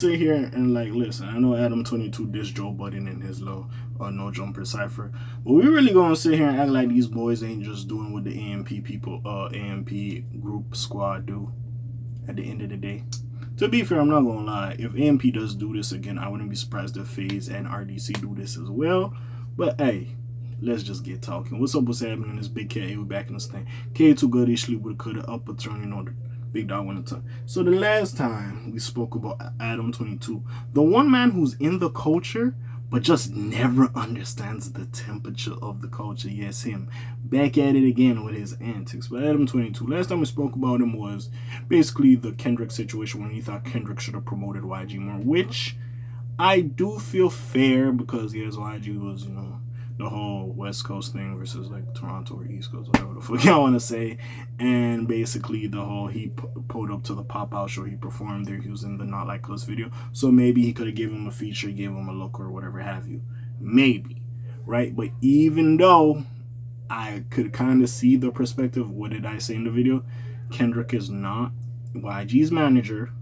sit here and like listen. I know Adam22 dissed Joe Budden in his low no jumper cipher, but we really gonna sit here and act like these boys ain't just doing what the AMP people, AMP group squad do. At the end of the day, to be fair, I'm not gonna lie. If AMP does do this again, I wouldn't be surprised if FaZe and RDC do this as well. But hey, let's just get talking. What's up? What's happening? This big K.A. We back in this thing. K too good. He sleep with a coulda upper turn, you know. Big dog went to. So the last time we spoke about Adam22, the one man who's in the culture but just never understands the temperature of the culture. Yes, him. Back at it again with his antics. But Adam22, last time we spoke about him was basically the Kendrick situation when he thought Kendrick should have promoted YG more, which I do feel fair because yes, YG was, you know, the whole West Coast thing versus like Toronto or East Coast, whatever the fuck y'all want to say. And basically the whole he pulled up to the pop out show he performed there. He was in the Not Like Us video. So maybe he could have given him a feature, gave him a look or whatever have you. Maybe. Right? But even though I could kind of see the perspective, what did I say in the video? Kendrick is not YG's manager.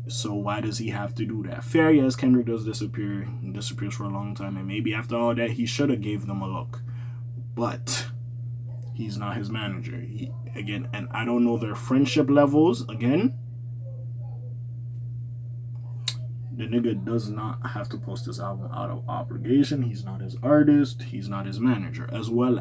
So why does he have to do that? Fair, yes, Kendrick does disappear. He disappears for a long time. And maybe after all that, he should have gave them a look. But he's not his manager. Again, and I don't know their friendship levels. Again, the nigga does not have to post his album out of obligation. He's not his artist. He's not his manager. As well,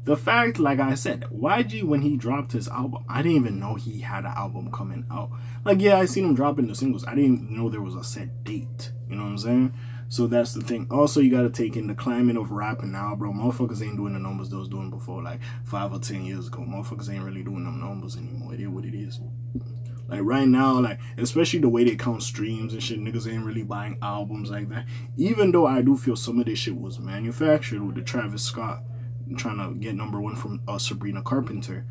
the fact, like I said, YG, when he dropped his album, I didn't even know he had an album coming out. Like, yeah, I seen him dropping the singles. I didn't even know there was a set date. You know what I'm saying? So that's the thing. Also, you got to take in the climate of rapping now, bro. Motherfuckers ain't doing the numbers they was doing before, like 5 or 10 years ago. Motherfuckers ain't really doing them numbers anymore. It is what it is. Like right now, like especially the way they count streams and shit, niggas ain't really buying albums like that. Even though I do feel some of this shit was manufactured with the Travis Scott trying to get #1 from Sabrina Carpenter.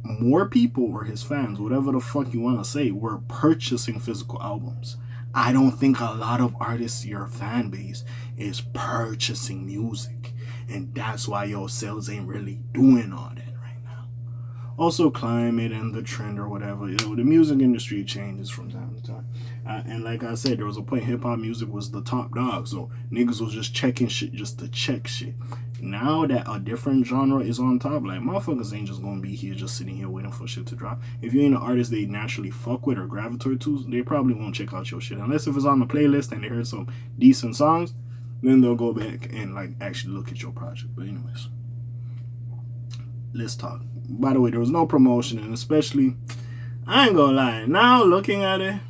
More people or his fans, whatever the fuck you want to say, were purchasing physical albums. I don't think a lot of artists, your fan base, is purchasing music. And that's why your sales ain't really doing all that. Also, climate and the trend or whatever, you know, the music industry changes from time to time. And like I said, there was a point hip-hop music was the top dog, so niggas was just checking shit just to check shit. Now that a different genre is on top, like, motherfuckers ain't just gonna be here just sitting here waiting for shit to drop. If you ain't an artist they naturally fuck with or gravitate to, they probably won't check out your shit. Unless if it's on the playlist and they heard some decent songs, then they'll go back and, like, actually look at your project. But anyways, let's talk. By the way, there was no promotion, and especially, I ain't gonna lie. Now looking at it,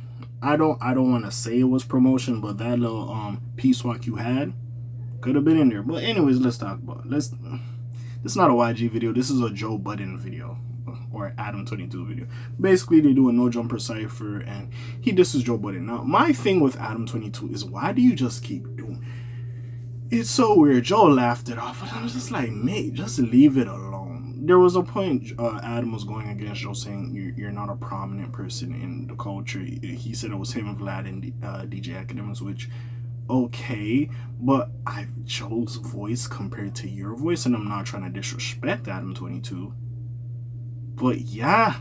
I don't want to say it was promotion, but that little peace walk you had could have been in there. But anyways, let's talk about it. This is not a YG video. This is a Joe Budden video or Adam22 video. Basically, they do a no jumper cipher, and this is Joe Budden. Now, my thing with Adam22 is why do you just keep doing? It's so weird. Joe laughed it off, and I was just like, mate, just leave it alone. There was a point Adam was going against Joe saying you're not a prominent person in the culture. He said it was him, Vlad, and DJ Academics, which, okay, but Joe's voice compared to your voice, and I'm not trying to disrespect Adam22, but yeah,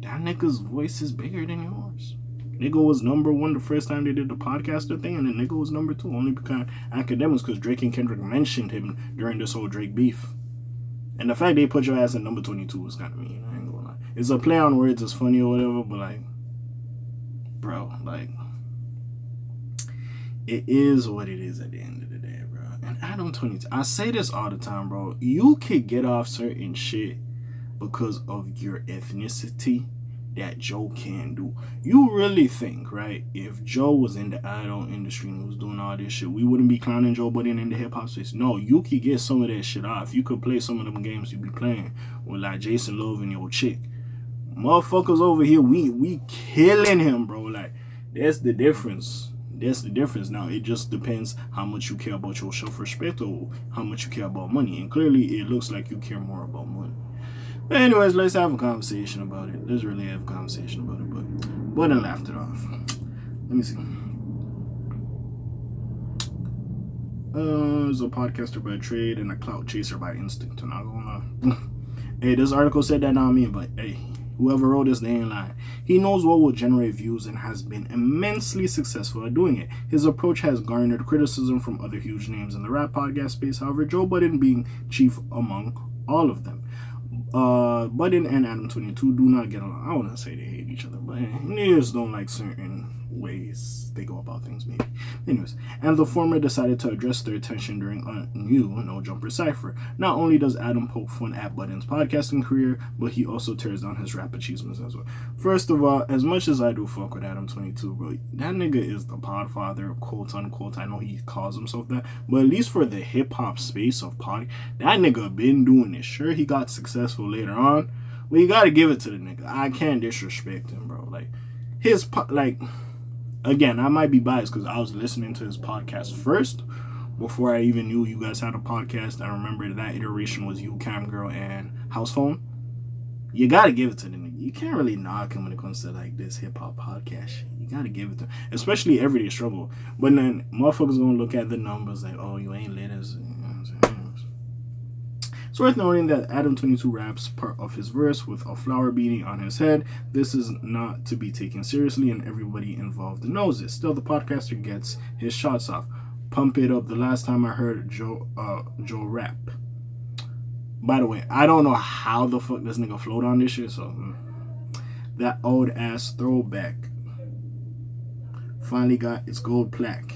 that nigga's voice is bigger than yours. Nigga was #1 the first time they did the podcaster thing, and then nigga was #2 only because Academics, because Drake and Kendrick mentioned him during this whole Drake beef. And the fact they put your ass at #22 is kind of mean. I ain't gonna lie. It's a play on words. It's funny or whatever, but like, bro, like, it is what it is at the end of the day, bro. And Adam22, I say this all the time, bro. You could get off certain shit because of your ethnicity that Joe can do. You really think, right, if Joe was in the idol industry and was doing all this shit, we wouldn't be clowning Joe Budden in the hip-hop space? No, you could get some of that shit off. You could play some of them games you be playing with, like, Jason Love and your chick. Motherfuckers over here, we killing him, bro. Like, that's the difference. That's the difference. Now, it just depends how much you care about your self-respect or how much you care about money. And clearly, it looks like you care more about money. But anyways, let's have a conversation about it. Let's really have a conversation about it. But Budden laughed it off. Let me see. Is a podcaster by trade and a clout chaser by instinct. I'm not gonna Hey, this article said that, not me, but hey, whoever wrote this, they ain't lying. He knows what will generate views and has been immensely successful at doing it. His approach has garnered criticism from other huge names in the rap podcast space, however, Joe Budden being chief among all of them. Budden and Adam22 do not get along. I wouldn't say they hate each other, but they just don't like certain ways they go about things, maybe. Anyways, and the former decided to address their tension during a new No Jumper Cypher. Not only does Adam poke fun at Budden's podcasting career, but he also tears down his rap achievements as well. First of all, as much as I do fuck with Adam22, bro, that nigga is the podfather, quote unquote. I know he calls himself that, but at least for the hip-hop space of pod, that nigga been doing it. Sure, he got successful later on, but you gotta give it to the nigga. I can't disrespect him, bro. Like, his, again, I might be biased because I was listening to his podcast first before I even knew you guys had a podcast. I remember that iteration was You, Cam Girl, and House Phone. You gotta give it to the nigga. You can't really knock him when it comes to like this hip hop podcast shit. You gotta give it to him, especially Everyday Struggle. But then motherfuckers gonna look at the numbers like, oh, you ain't lit as. You know what I'm saying? It's worth noting that Adam22 raps part of his verse with a flower beanie on his head. This is not to be taken seriously, and everybody involved knows it. Still, the podcaster gets his shots off. Pump it up. The last time I heard Joe rap. By the way, I don't know how the fuck this nigga flowed on this shit. So that old ass throwback finally got its gold plaque.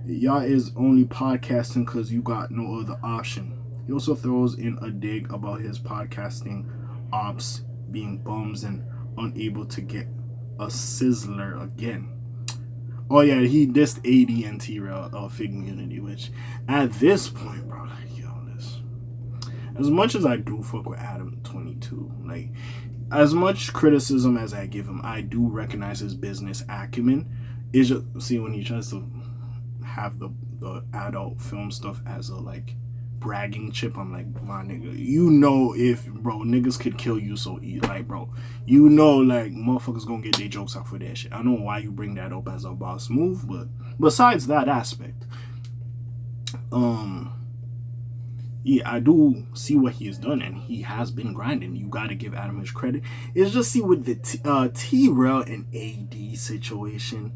Y'all is only podcasting because you got no other option. He also throws in a dig about his podcasting ops being bums and unable to get a sizzler again. Oh yeah, he dissed AD and T-Rail Fig Community, which at this point, bro, like, yo, this. As much as I do fuck with Adam22, like, as much criticism as I give him, I do recognize his business acumen. It's just, see, when he tries to have the adult film stuff as a, like, bragging chip, I'm like, my nigga, you know, if bro niggas could kill you so easy, like, bro, you know, like, motherfuckers gonna get their jokes out for that shit. I don't know why you bring that up as a boss move, but besides that aspect, yeah, I do see what he has done, and he has been grinding. You gotta give Adam his credit. It's just, see, with the T-Rail and AD situation,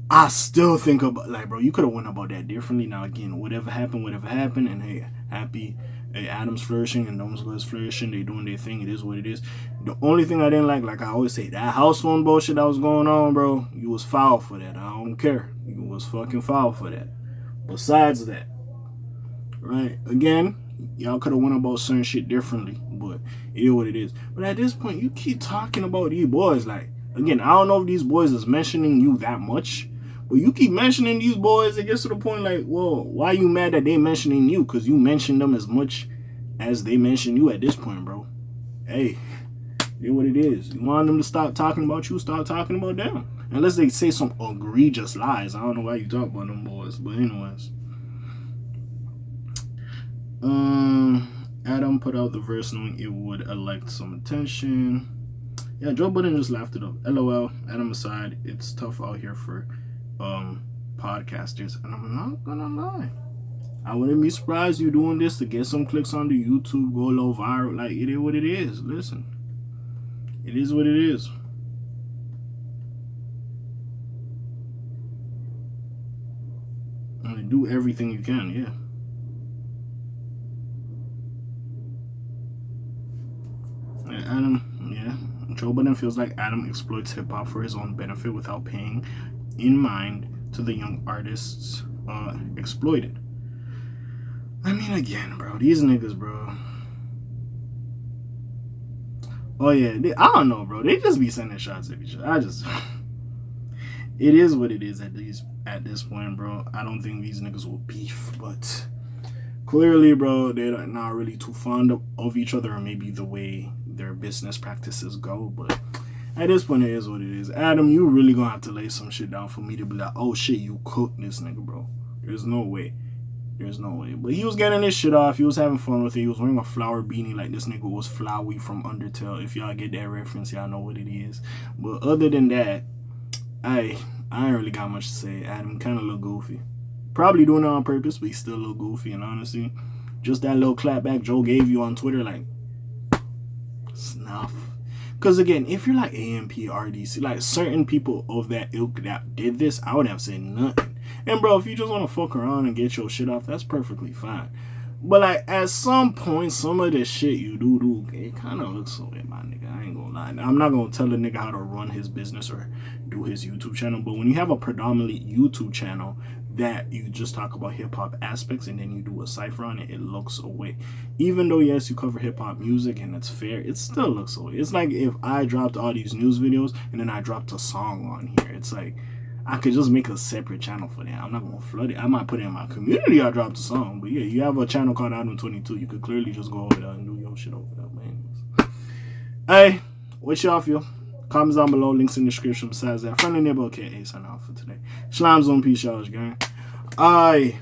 I still think about, like, bro, you could have went about that differently. Now, again, whatever happened, and hey, happy, hey, Adam's flourishing and those guys flourishing, they doing their thing, it is what it is. The only thing I didn't like I always say, that house phone bullshit that was going on, bro, you was foul for that. I don't care. You was fucking foul for that. Besides that, right, again, y'all could have went about certain shit differently, but it is what it is. But at this point, you keep talking about these boys, like, again, I don't know if these boys is mentioning you that much, but you keep mentioning these boys, it gets to the point like, well, why you mad that they mentioning you? Because you mention them as much as they mention you at this point, bro. Hey, it is what it is. You want them to stop talking about you, start talking about them. Unless they say some egregious lies. I don't know why you talk about them boys, but anyways. Adam put out the verse knowing it would elect some attention. Yeah, Joe Budden just laughed it up. LOL, Adam aside, it's tough out here for podcasters, and I'm not gonna lie, I wouldn't be surprised you doing this to get some clicks on the YouTube, go low viral. Like, it is what it is. Listen, it is what it is. And do everything you can, yeah. Adam, yeah. Joe Budden feels like Adam exploits hip-hop for his own benefit without paying in mind to the young artists exploited. I mean, again, bro, these niggas, bro. Oh yeah, I don't know, bro. They just be sending shots at each other. It is what it is at this point, bro. I don't think these niggas will beef, but clearly, bro, they're not really too fond of each other, or maybe the way their business practices go, but at this point, it is what it is. Adam, you really gonna have to lay some shit down for me to be like, oh shit, you cooked this nigga, bro. There's no way. But he was getting this shit off. He was having fun with it. He was wearing a flower beanie like this nigga was Flowey from Undertale. If y'all get that reference, y'all know what it is. But other than that, I ain't really got much to say. Adam kind of look goofy. Probably doing it on purpose, but he still look goofy. And honestly, just that little clapback Joe gave you on Twitter, like, Snuff. Because again, if you're like AMP, RDC, like certain people of that ilk that did this, I would have said nothing. And bro, if you just want to fuck around and get your shit off, that's perfectly fine. But like at some point, some of the shit you do, it kind of looks so weird, my nigga. I ain't gonna lie. I'm not gonna tell a nigga how to run his business or do his YouTube channel. But when you have a predominantly YouTube channel that you just talk about hip hop aspects and then you do a cipher on it, it looks away. Even though yes, you cover hip hop music and it's fair, it still looks away. It's like if I dropped all these news videos and then I dropped a song on here. It's like I could just make a separate channel for that. I'm not gonna flood it. I might put it in my community. I dropped a song, but yeah, you have a channel called Adam22. You could clearly just go over there and do your shit over there, man. Hey, what y'all feel? Comments down below, links in the description. Besides that, friendly neighbor K.A. sign off for today. Slimes on peace, y'all, gang. Aye.